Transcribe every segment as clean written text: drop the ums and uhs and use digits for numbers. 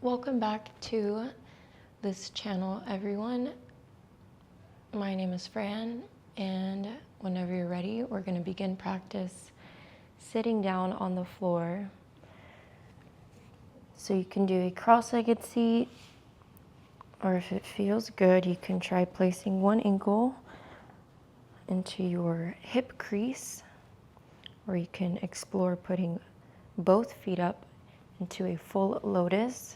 Welcome back to this channel, everyone. My name is Fran, and whenever you're ready, we're going to begin practice sitting down on the floor. So you can do a cross-legged seat, or if it feels good, you can try placing one ankle into your hip crease, or you can explore putting both feet up into a full lotus.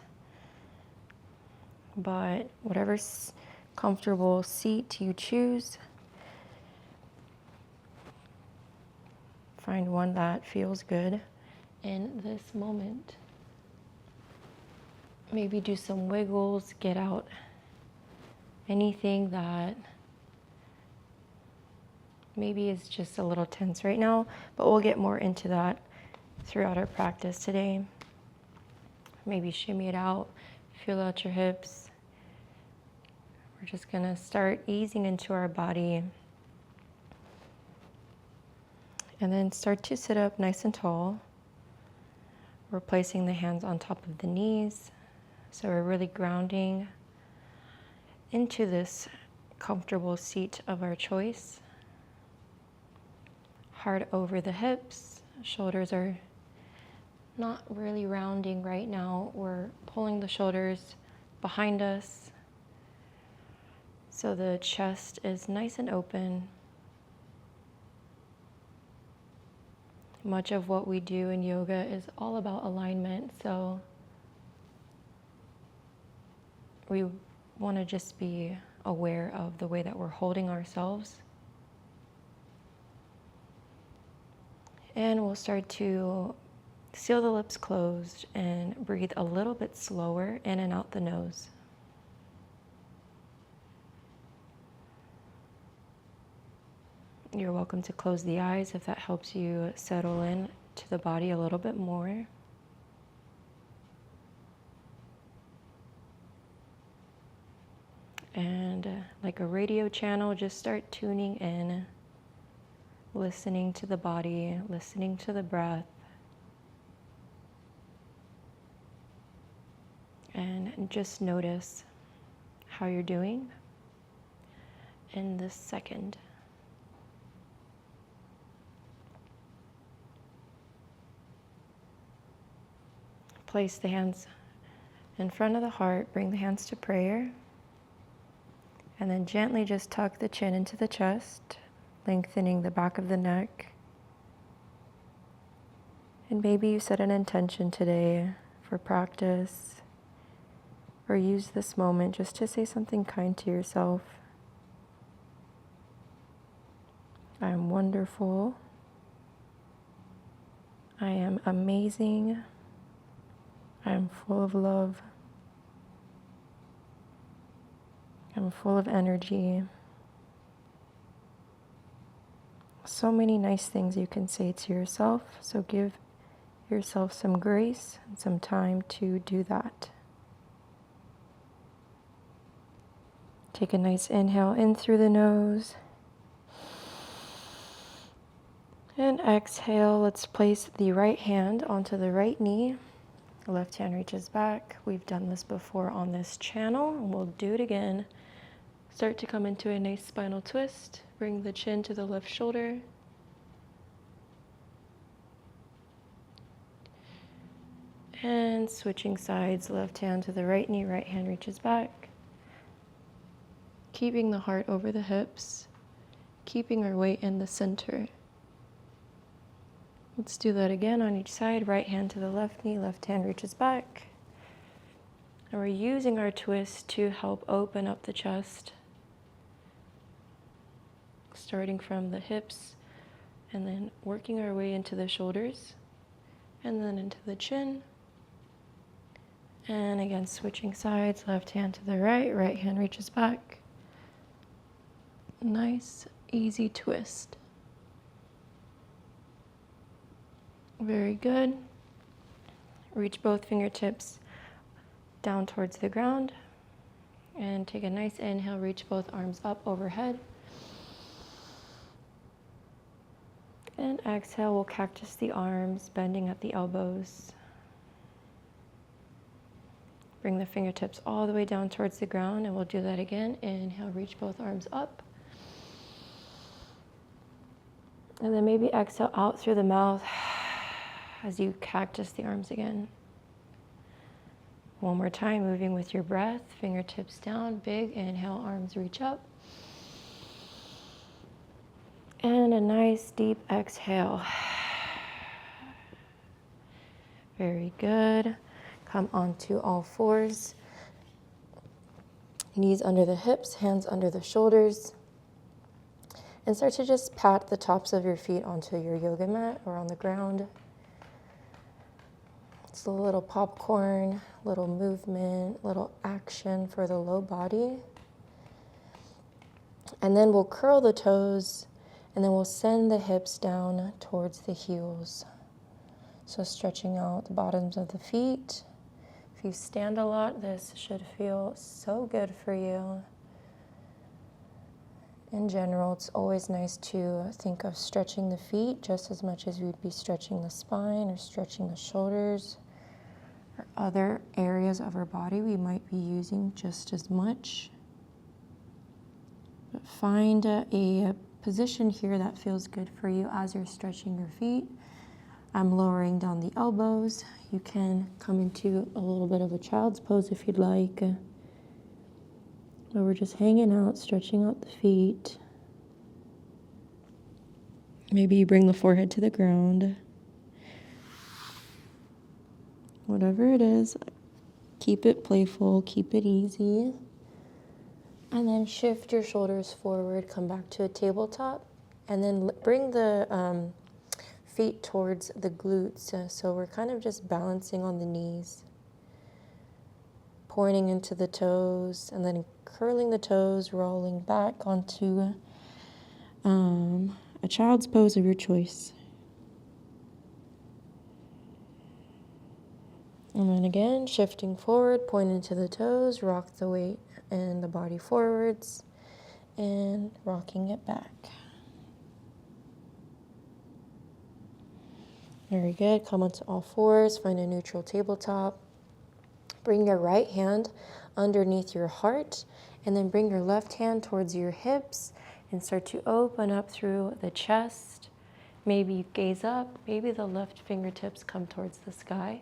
But whatever comfortable seat you choose, find one that feels good in this moment. Maybe do some wiggles, get out anything that maybe is just a little tense right now, but we'll get more into that throughout our practice today. Maybe shimmy it out, feel out your hips. We're just gonna start easing into our body and then start to sit up nice and tall. We're placing the hands on top of the knees, so we're really grounding into this comfortable seat of our choice. Heart over the hips, shoulders are not really rounding right now. We're pulling the shoulders behind us so the chest is nice and open. Much of what we do in yoga is all about alignment, so we want to just be aware of the way that we're holding ourselves. And we'll start to seal the lips closed and breathe a little bit slower in and out the nose. You're welcome to close the eyes if that helps you settle in to the body a little bit more. And like a radio channel, just start tuning in, listening to the body, listening to the breath. And just notice how you're doing in this second. Place the hands in front of the heart, bring the hands to prayer, and then gently just tuck the chin into the chest, lengthening the back of the neck. And maybe you set an intention today for practice, or use this moment just to say something kind to yourself. I am wonderful. I am amazing. I am full of love. I'm full of energy. So many nice things you can say to yourself, so give yourself some grace and some time to do that. Take a nice inhale in through the nose. And exhale. Let's place the right hand onto the right knee. The left hand reaches back. We've done this before on this channel, and we'll do it again. Start to come into a nice spinal twist. Bring the chin to the left shoulder. And switching sides, left hand to the right knee, right hand reaches back. Keeping the heart over the hips, keeping our weight in the center. Let's do that again on each side. Right hand to the left knee, left hand reaches back. And we're using our twist to help open up the chest. Starting from the hips and then working our way into the shoulders and then into the chin. And again, switching sides, left hand to the right, right hand reaches back. Nice, easy twist. Very good. Reach both fingertips down towards the ground and take a nice inhale, reach both arms up overhead. And exhale, we'll cactus the arms, bending at the elbows. Bring the fingertips all the way down towards the ground, and we'll do that again. Inhale, reach both arms up. And then maybe exhale out through the mouth as you cactus the arms again. One more time, moving with your breath, fingertips down, big inhale, arms reach up. And a nice deep exhale. Very good. Come onto all fours. Knees under the hips, hands under the shoulders. And start to just pat the tops of your feet onto your yoga mat or on the ground. It's a little popcorn, little movement, little action for the low body. And then we'll curl the toes, and then we'll send the hips down towards the heels. So stretching out the bottoms of the feet. If you stand a lot, this should feel so good for you. In general, it's always nice to think of stretching the feet just as much as we'd be stretching the spine or stretching the shoulders or other areas of our body we might be using just as much. But find a position here that feels good for you as you're stretching your feet. I'm lowering down the elbows. You can come into a little bit of a child's pose if you'd like. But we're just hanging out, stretching out the feet. Maybe you bring the forehead to the ground. Whatever it is, keep it playful, keep it easy. And then shift your shoulders forward, come back to a tabletop, and then bring the feet towards the glutes. So we're kind of just balancing on the knees, pointing into the toes, and then curling the toes, rolling back onto a child's pose of your choice. And then again, shifting forward, point into the toes, rock the weight and the body forwards, and rocking it back. Very good. Come onto all fours, find a neutral tabletop. Bring your right hand underneath your heart, and then bring your left hand towards your hips and start to open up through the chest. Maybe you gaze up, maybe the left fingertips come towards the sky.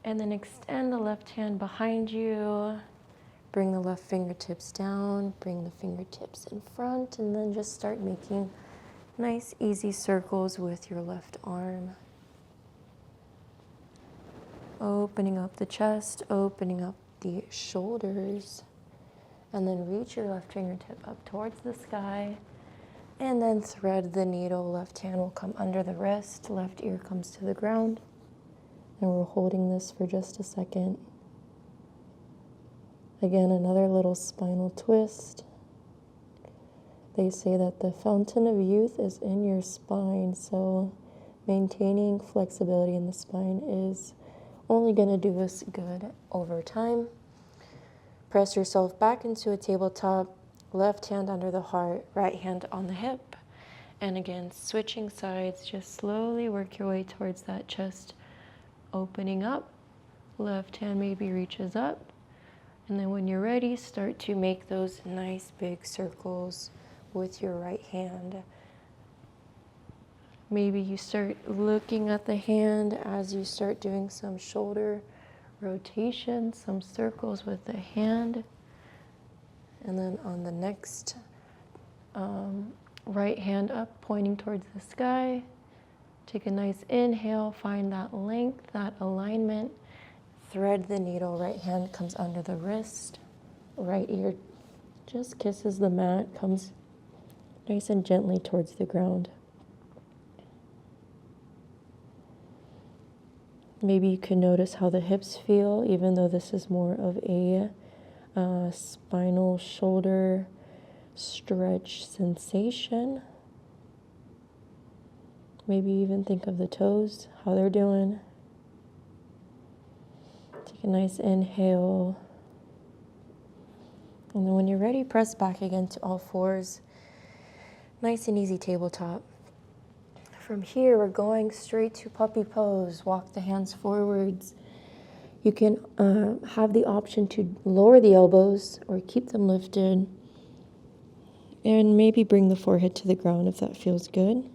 And then extend the left hand behind you. Bring the left fingertips down, bring the fingertips in front, and then just start making nice, easy circles with your left arm. Opening up the chest, opening up the shoulders, and then reach your left fingertip up towards the sky, and then thread the needle. Left hand will come under the wrist, left ear comes to the ground, and we're holding this for just a second. Again, another little spinal twist. They say that the fountain of youth is in your spine, so maintaining flexibility in the spine is only going to do us good over time. Press yourself back into a tabletop, left hand under the heart, right hand on the hip. And again, switching sides, just slowly work your way towards that chest opening up. Left hand maybe reaches up. And then when you're ready, start to make those nice big circles with your right hand. Maybe you start looking at the hand as you start doing some shoulder rotation, some circles with the hand. And then on the next right hand up, pointing towards the sky. Take a nice inhale, find that length, that alignment. Thread the needle, right hand comes under the wrist. Right ear just kisses the mat, comes nice and gently towards the ground. Maybe you can notice how the hips feel, even though this is more of a spinal shoulder stretch sensation. Maybe even think of the toes, how they're doing. Take a nice inhale. And then when you're ready, press back again to all fours. Nice and easy tabletop. From here, we're going straight to puppy pose. Walk the hands forwards. You can have the option to lower the elbows or keep them lifted, and maybe bring the forehead to the ground if that feels good.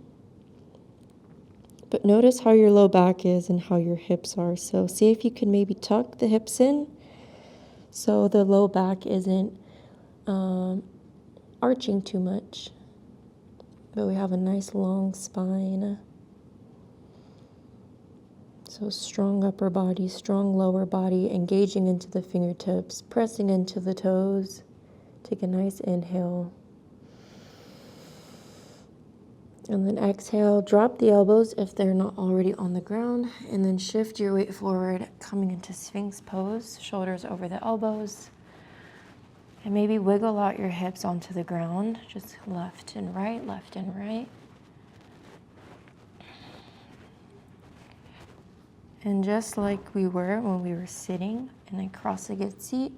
But notice how your low back is and how your hips are. So see if you can maybe tuck the hips in so the low back isn't arching too much. But we have a nice long spine. So strong upper body, strong lower body, engaging into the fingertips, pressing into the toes. Take a nice inhale. And then exhale, drop the elbows if they're not already on the ground, and then shift your weight forward, coming into Sphinx pose, shoulders over the elbows. And maybe wiggle out your hips onto the ground, just left and right, left and right. And just like we were when we were sitting in a cross-legged seat,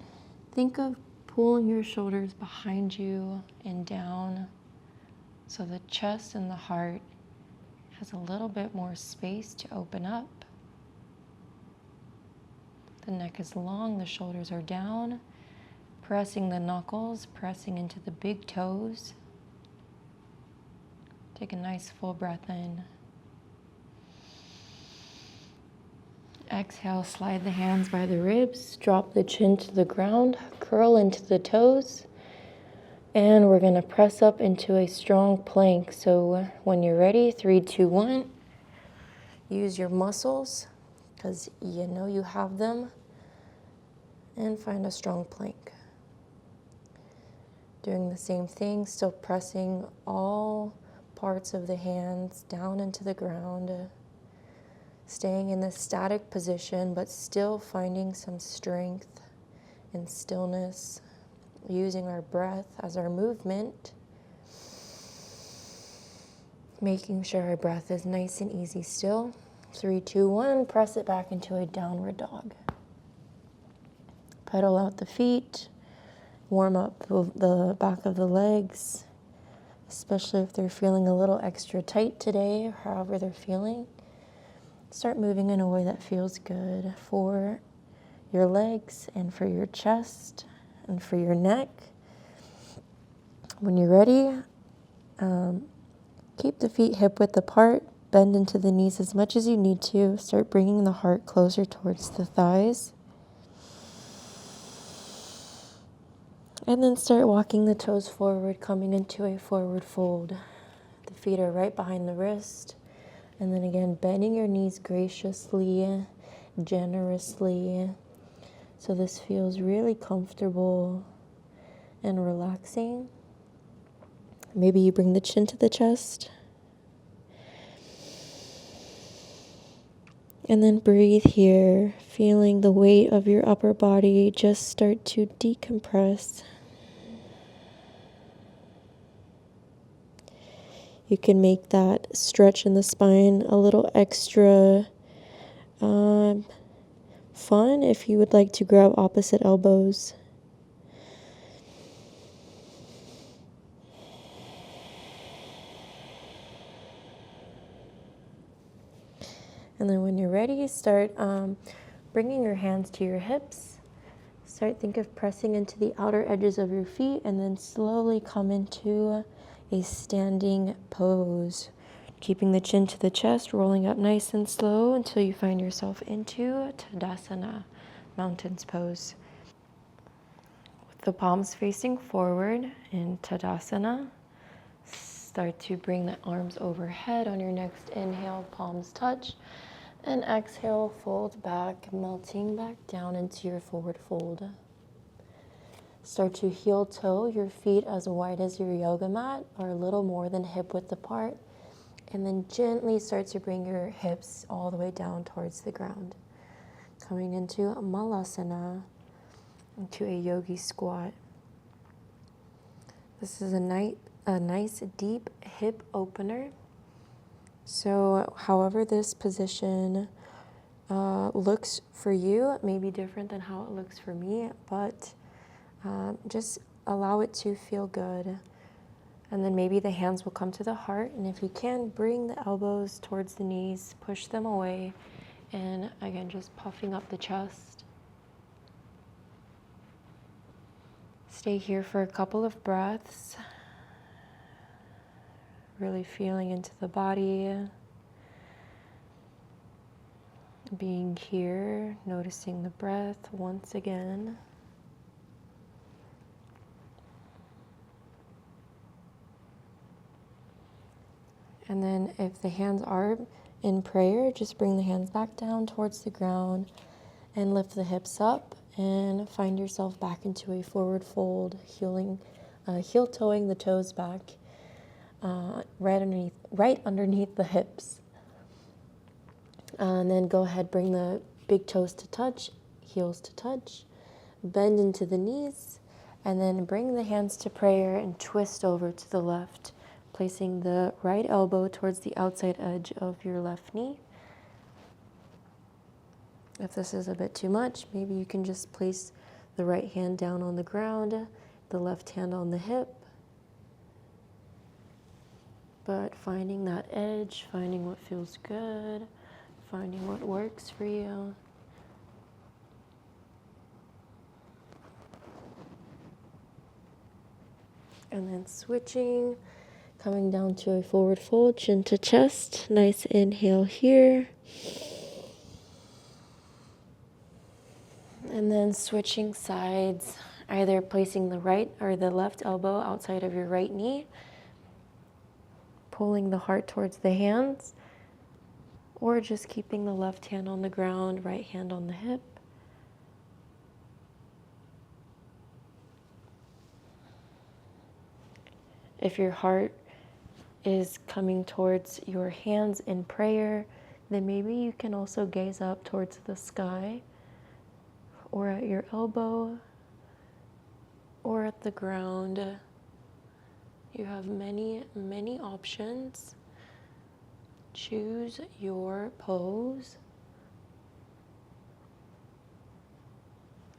think of pulling your shoulders behind you and down so the chest and the heart has a little bit more space to open up. The neck is long, the shoulders are down, pressing the knuckles, pressing into the big toes. Take a nice full breath in. Exhale, slide the hands by the ribs, drop the chin to the ground, curl into the toes, and we're going to press up into a strong plank. So when you're ready, 3, 2, 1, use your muscles because you know you have them, and find a strong plank. Doing the same thing, still pressing all parts of the hands down into the ground. Staying in this static position, but still finding some strength and stillness, using our breath as our movement, making sure our breath is nice and easy still. 3, 2, 1, press it back into a downward dog. Pedal out the feet, warm up the back of the legs, especially if they're feeling a little extra tight today, or however they're feeling. Start moving in a way that feels good for your legs and for your chest and for your neck. When you're ready, keep the feet hip width apart, bend into the knees as much as you need to. Start bringing the heart closer towards the thighs. And then start walking the toes forward, coming into a forward fold. The feet are right behind the wrist. And then again, bending your knees graciously, generously. So this feels really comfortable and relaxing. Maybe you bring the chin to the chest. And then breathe here, feeling the weight of your upper body just start to decompress. You can make that stretch in the spine a little extra fun if you would like to grab opposite elbows. And then when you're ready, start bringing your hands to your hips. Think of pressing into the outer edges of your feet, and then slowly come into a standing pose. Keeping the chin to the chest, rolling up nice and slow until you find yourself into Tadasana, mountain's pose. With the palms facing forward in Tadasana, start to bring the arms overhead on your next inhale, palms touch, and exhale, fold back, melting back down into your forward fold. Start to heel toe your feet as wide as your yoga mat or a little more than hip width apart. And then gently start to bring your hips all the way down towards the ground. Coming into Malasana, into a yogi squat. This is a nice deep hip opener. So however this position looks for you, it may be different than how it looks for me, but just allow it to feel good. And then maybe the hands will come to the heart, and if you can, bring the elbows towards the knees, push them away, And again, just puffing up the chest. Stay here for a couple of breaths. Really feeling into the body. Being here, noticing the breath once again. And then if the hands are in prayer, just bring the hands back down towards the ground and lift the hips up and find yourself back into a forward fold, heel toeing the toes back, right underneath the hips. And then go ahead, bring the big toes to touch, heels to touch, bend into the knees, and then bring the hands to prayer and twist over to the left, placing the right elbow towards the outside edge of your left knee. If this is a bit too much, maybe you can just place the right hand down on the ground, the left hand on the hip. But finding that edge, finding what feels good, finding what works for you. And then switching, coming down to a forward fold, chin to chest. Nice inhale here. And then switching sides, either placing the right or the left elbow outside of your right knee, pulling the heart towards the hands, or just keeping the left hand on the ground, right hand on the hip. If your heart is coming towards your hands in prayer, then maybe you can also gaze up towards the sky, or at your elbow, or at the ground. You have many, many options. Choose your pose.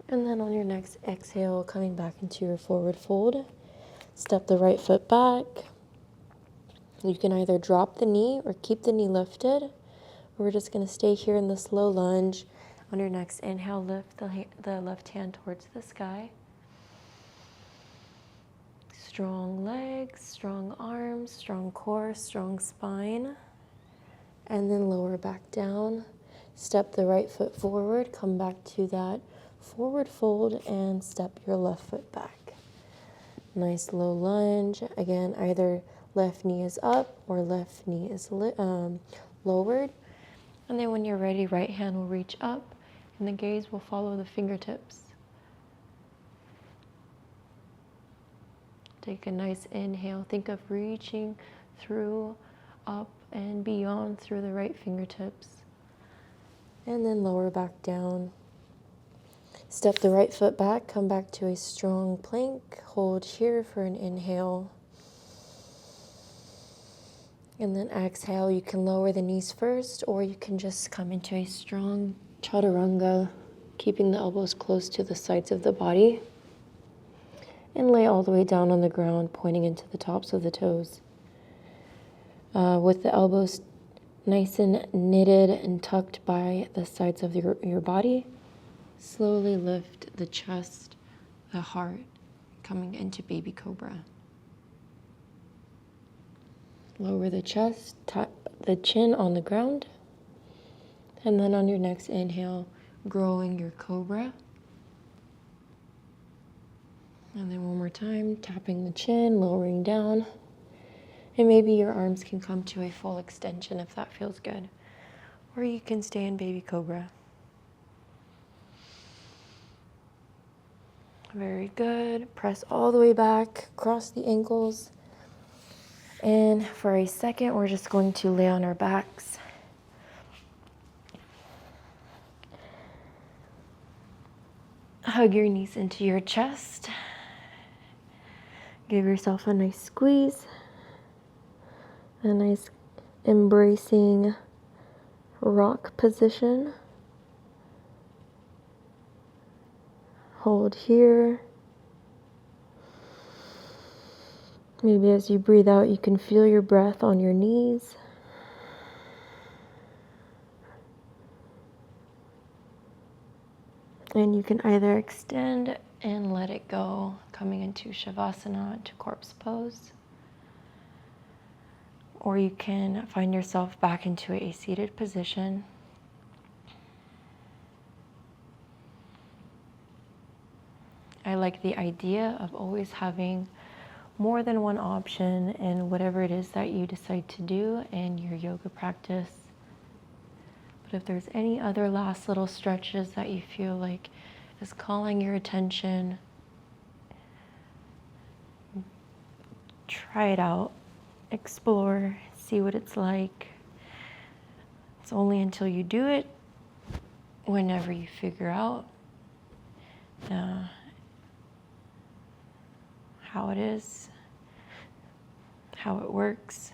And then on your next exhale, coming back into your forward fold, step the right foot back. You can either drop the knee or keep the knee lifted. We're just going to stay here in this low lunge. On your next inhale, lift the left hand towards the sky. Strong legs, strong arms, strong core, strong spine. And then lower back down. Step the right foot forward, come back to that forward fold and step your left foot back. Nice low lunge. Again, either left knee is up or left knee is lowered. And then when you're ready, right hand will reach up and the gaze will follow the fingertips. Take a nice inhale. Think of reaching through, up and beyond through the right fingertips. And then lower back down. Step the right foot back, come back to a strong plank. Hold here for an inhale. And then exhale, you can lower the knees first, or you can just come into a strong chaturanga, keeping the elbows close to the sides of the body. And lay all the way down on the ground, pointing into the tops of the toes. With the elbows nice and knitted and tucked by the sides of your body, slowly lift the chest, the heart, coming into baby cobra. Lower the chest, tap the chin on the ground, and then on your next inhale, growing your cobra. And then one more time, tapping the chin, lowering down. And maybe your arms can come to a full extension if that feels good. Or you can stay in baby cobra. Very good. Press all the way back, cross the ankles. And for a second, we're just going to lay on our backs. Hug your knees into your chest. Give yourself a nice squeeze. A nice embracing rock position. Hold here. Maybe as you breathe out, you can feel your breath on your knees. And you can either extend and let it go, coming into Shavasana, to corpse pose, or you can find yourself back into a seated position. I like the idea of always having more than one option in whatever it is that you decide to do in your yoga practice. But if there's any other last little stretches that you feel like is calling your attention, try it out, explore, see what it's like. It's only until you do it, whenever you figure out how it is, how it works,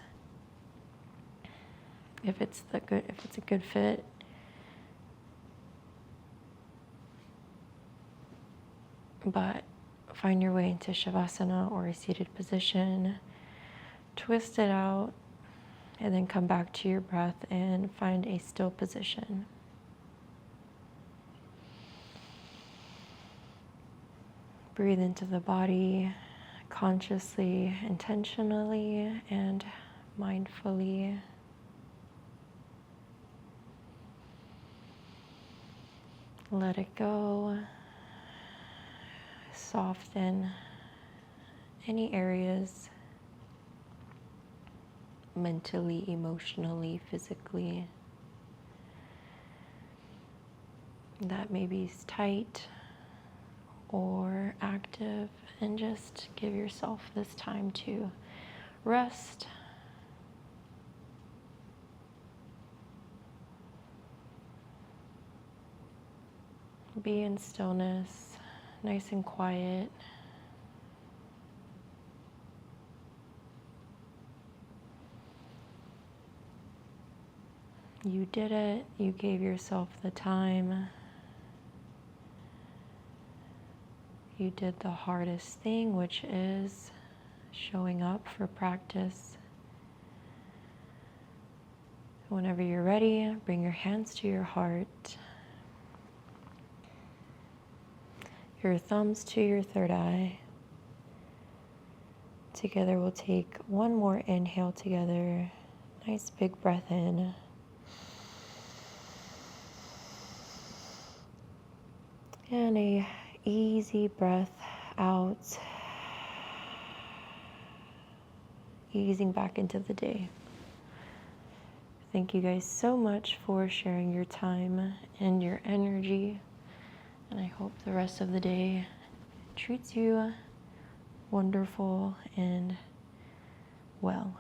if it's a good fit. But find your way into Shavasana or a seated position, twist it out, and then come back to your breath and find a still position. Breathe into the body consciously, intentionally, and mindfully. Let it go. Soften any areas mentally, emotionally, physically that maybe is tight or active, and just give yourself this time to rest. Be in stillness, nice and quiet. You did it. You gave yourself the time. You did the hardest thing, which is showing up for practice. Whenever you're ready, bring your hands to your heart, your thumbs to your third eye. Together we'll take one more inhale together. Nice big breath in. And a easy breath out. Easing back into the day. Thank you guys so much for sharing your time and your energy. And I hope the rest of the day treats you wonderful and well.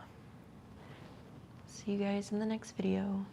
See you guys in the next video.